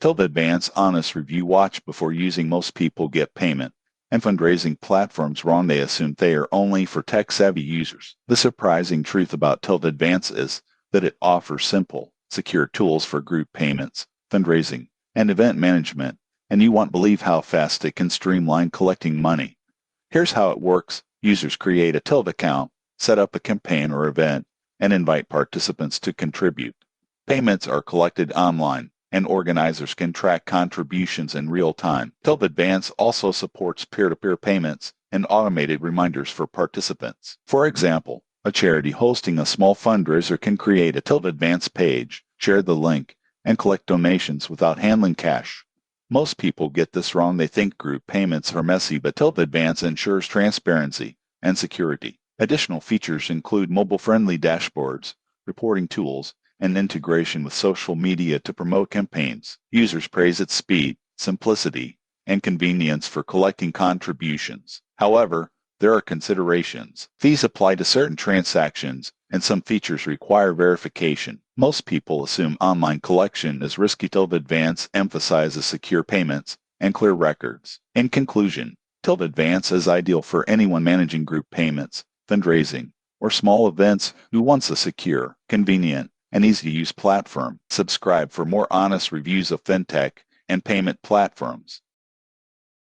Tilde Advance Honest Review Watch before using. Most people get payment and fundraising platforms wrong. They assume they are only for tech-savvy users. The surprising truth about Tilde Advance is that it offers simple, secure tools for group payments, fundraising, and event management, and you won't believe how fast it can streamline collecting money. Here's how it works. Users create a Tilde account, set up a campaign or event, and invite participants to contribute. Payments are collected online, and organizers can track contributions in real time. Tilde Advance also supports peer-to-peer payments and automated reminders for participants. For example, a charity hosting a small fundraiser can create a Tilde Advance page, share the link, and collect donations without handling cash. Most people get this wrong. They think group payments are messy, but Tilde Advance ensures transparency and security. Additional features include mobile-friendly dashboards, reporting tools, and integration with social media to promote campaigns. Users praise its speed, simplicity, and convenience for collecting contributions. However, there are considerations. Fees apply to certain transactions, and some features require verification. Most people assume online collection is risky. Tilde Advance emphasizes secure payments and clear records. In conclusion, Tilde Advance is ideal for anyone managing group payments, fundraising, or small events who wants a secure, convenient, and easy-to-use platform. Subscribe for more honest reviews of fintech and payment platforms.